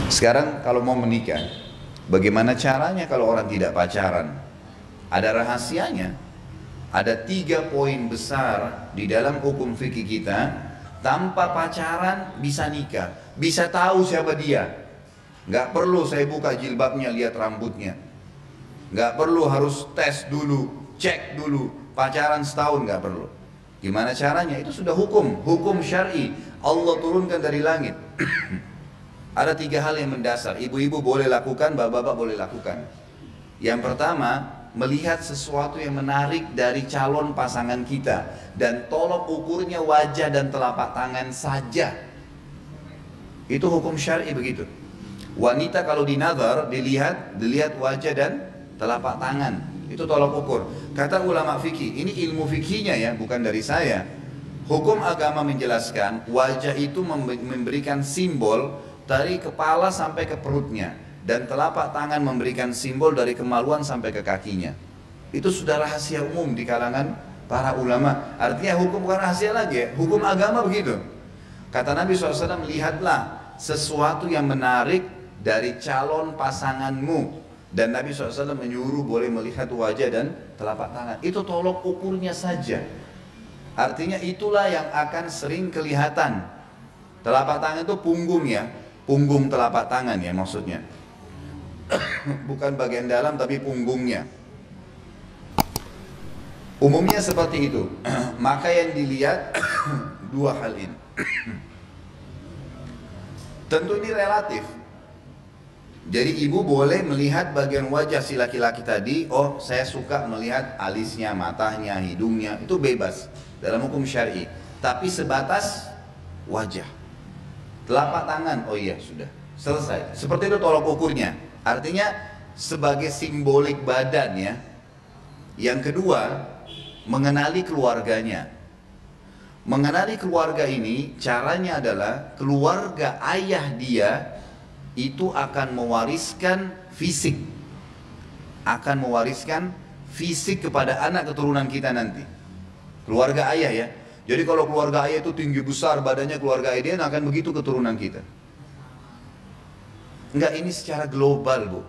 Sekarang kalau mau menikah, bagaimana caranya kalau orang tidak pacaran? Ada rahasianya. Ada 3 poin besar di dalam hukum fikih kita. Tanpa pacaran bisa nikah, bisa tahu siapa dia. Nggak perlu saya buka jilbabnya, lihat rambutnya. Nggak perlu harus tes dulu, cek dulu. Pacaran setahun nggak perlu. Gimana caranya? Itu sudah hukum syar'i. Allah turunkan dari langit. Ada 3 hal yang mendasar, ibu-ibu boleh lakukan, bapak-bapak boleh lakukan. Yang pertama, melihat sesuatu yang menarik dari calon pasangan kita. Dan tolok ukurnya wajah dan telapak tangan saja. Itu hukum syar'i begitu. Wanita kalau dinazar, dilihat wajah dan telapak tangan. Itu tolok ukur. Kata ulama fikih, ini ilmu fikihnya ya, bukan dari saya. Hukum agama menjelaskan, wajah itu memberikan simbol dari kepala sampai ke perutnya, dan telapak tangan memberikan simbol dari kemaluan sampai ke kakinya. Itu sudah rahasia umum di kalangan para ulama. Artinya hukum bukan rahasia lagi ya, hukum agama begitu. Kata Nabi SAW, lihatlah sesuatu yang menarik dari calon pasanganmu. Dan Nabi SAW menyuruh boleh melihat wajah dan telapak tangan. Itu tolok ukurnya saja. Artinya itulah yang akan sering kelihatan. Telapak tangan itu punggung ya, punggung telapak tangan ya maksudnya. Bukan bagian dalam tapi punggungnya. Umumnya seperti itu. Maka yang dilihat 2 hal ini. Tentu ini relatif. Jadi ibu boleh melihat bagian wajah si laki-laki tadi. Oh, saya suka melihat alisnya, matanya, hidungnya. Itu bebas dalam hukum syar'i. Tapi sebatas wajah. Telapak tangan, oh iya sudah selesai. Seperti itu tolok ukurnya. Artinya sebagai simbolik badan ya. Yang kedua, mengenali keluarganya. Mengenali keluarga ini caranya adalah keluarga ayah dia itu akan mewariskan fisik. Akan mewariskan fisik kepada anak keturunan kita nanti. Keluarga ayah ya. Jadi kalau keluarga ayah itu tinggi besar badannya, keluarga ayah dia akan begitu keturunan kita. Enggak, ini secara global bu.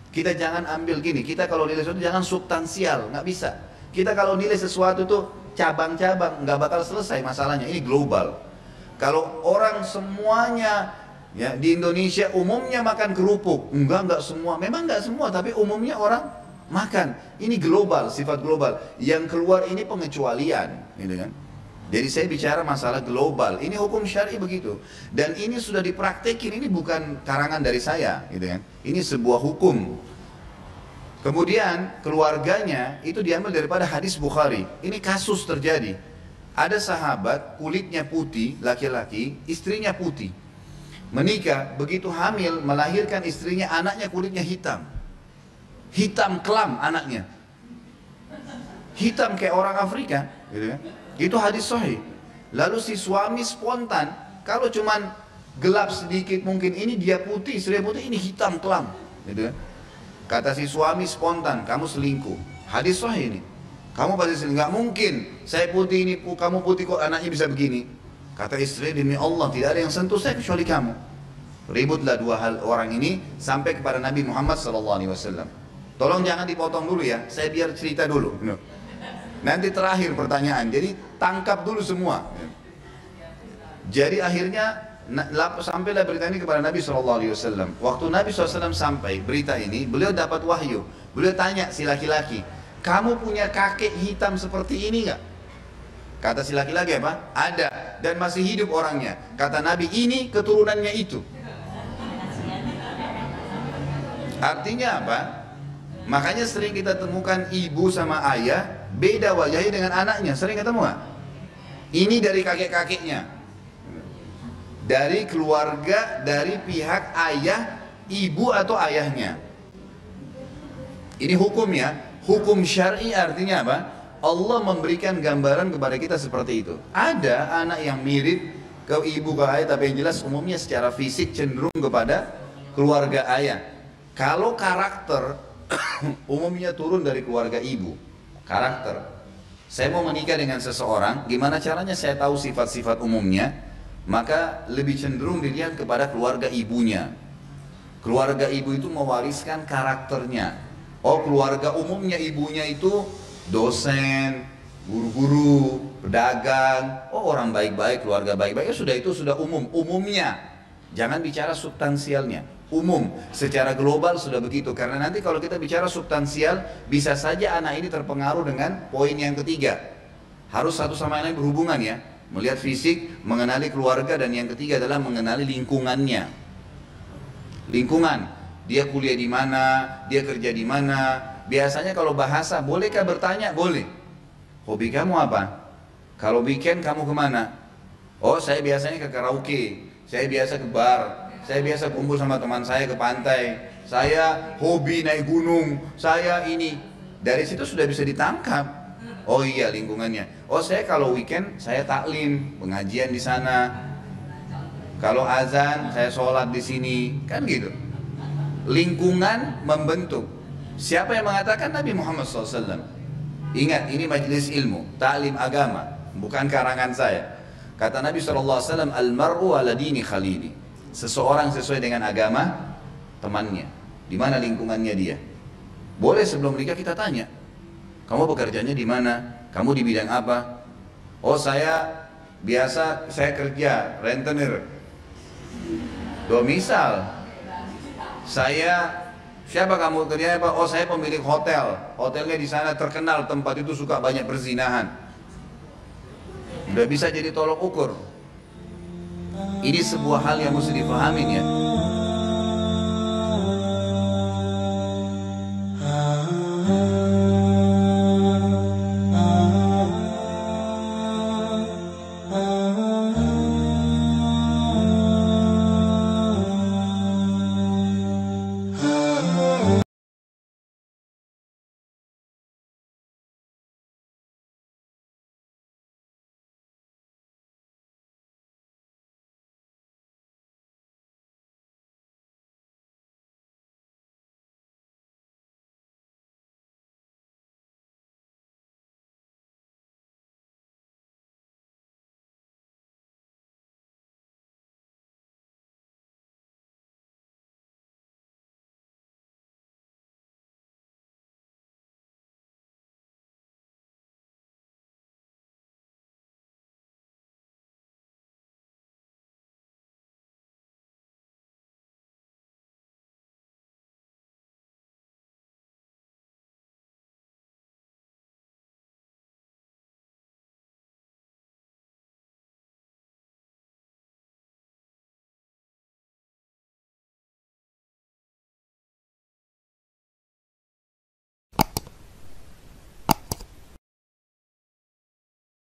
Kita jangan ambil gini, kita kalau nilai sesuatu jangan substansial, nggak bisa. Kita kalau nilai sesuatu itu cabang-cabang, nggak bakal selesai masalahnya, ini global. Kalau orang semuanya ya di Indonesia umumnya makan kerupuk, enggak semua, memang enggak semua, tapi umumnya orang makan. Ini global, sifat global. Yang keluar ini pengecualian, gitu kan? Jadi saya bicara masalah global, ini hukum syar'i begitu. Dan ini sudah dipraktekin, ini bukan karangan dari saya, gitu kan. Ini sebuah hukum. Kemudian keluarganya itu diambil daripada hadis Bukhari. Ini kasus terjadi. Ada sahabat kulitnya putih, laki-laki, istrinya putih. Menikah, begitu hamil, melahirkan istrinya, anaknya kulitnya hitam. Hitam kelam anaknya. Hitam kayak orang Afrika, gitu kan. Itu hadis sahih. Lalu si suami spontan, kalau cuman gelap sedikit mungkin ini dia putih, istri putih, ini hitam kelam, gitu kan. Kata si suami spontan, kamu selingkuh. Hadis sahih ini. Kamu pasti selingkuh, nggak mungkin. Saya putih ini, kamu putih kok anaknya bisa begini. Kata istri, demi Allah tidak ada yang sentuh saya kecuali kamu. Ributlah 2 orang ini sampai kepada Nabi Muhammad SAW. Tolong jangan dipotong dulu ya, saya biar cerita dulu. Nanti terakhir pertanyaan, jadi tangkap dulu semua. Jadi akhirnya sampailah berita ini kepada Nabi SAW. Waktu Nabi SAW sampai berita ini, beliau dapat wahyu. Beliau tanya si laki-laki, kamu punya kakek hitam seperti ini nggak? Kata si laki-laki apa? Ada, dan masih hidup orangnya. Kata Nabi, ini keturunannya itu. Artinya apa? Makanya sering kita temukan ibu sama ayah beda wajahnya dengan anaknya. Sering ketemu nggak? Ini dari kakek-kakeknya, dari keluarga, dari pihak ayah, ibu atau ayahnya. Ini hukumnya, hukum syar'i artinya apa? Allah memberikan gambaran kepada kita seperti itu. Ada anak yang mirip ke ibu ke ayah, tapi yang jelas umumnya secara fisik cenderung kepada keluarga ayah. Kalau karakter umumnya turun dari keluarga ibu. Karakter. Saya mau menikah dengan seseorang, gimana caranya saya tahu sifat-sifat umumnya? Maka lebih cenderung dilihat kepada keluarga ibunya. Keluarga ibu itu mewariskan karakternya. Oh, keluarga umumnya ibunya itu dosen, guru-guru, pedagang. Oh, orang baik-baik, keluarga baik-baik. Ya sudah, itu sudah umum. Umumnya. Jangan bicara substansialnya. Umum, secara global sudah begitu. Karena nanti kalau kita bicara substansial, bisa saja anak ini terpengaruh dengan poin yang ketiga. Harus satu sama lain berhubungan ya. Melihat fisik, mengenali keluarga, dan yang ketiga adalah mengenali lingkungannya. Lingkungan, dia kuliah di mana, dia kerja di mana. Biasanya kalau bahasa, bolehkah bertanya? Boleh. Hobi kamu apa? Kalau weekend kamu kemana? Oh, saya biasanya ke karaoke, saya biasa ke bar, saya biasa kumpul sama teman saya ke pantai, saya hobi naik gunung, saya ini. Dari situ sudah bisa ditangkap. Oh iya, lingkungannya. Oh, saya kalau weekend saya taklim, pengajian di sana. Kalau azan saya sholat di sini, kan gitu. Lingkungan membentuk. Siapa yang mengatakan? Nabi Muhammad SAW. Ingat, ini majelis ilmu, taklim agama, bukan karangan saya. Kata Nabi SAW, Al-mar'u ala dini khalili. Seseorang sesuai dengan agama temannya. Di mana lingkungannya dia. Boleh sebelum nikah kita tanya, kamu bekerjanya di mana? Kamu di bidang apa? Oh, saya biasa, saya kerja rentenir. Misal, siapa kamu kerjanya Pak? Oh, saya pemilik hotel. Hotelnya di sana terkenal, tempat itu suka banyak perzinahan. Udah bisa jadi tolok ukur. Ini sebuah hal yang mesti dipahamin ya.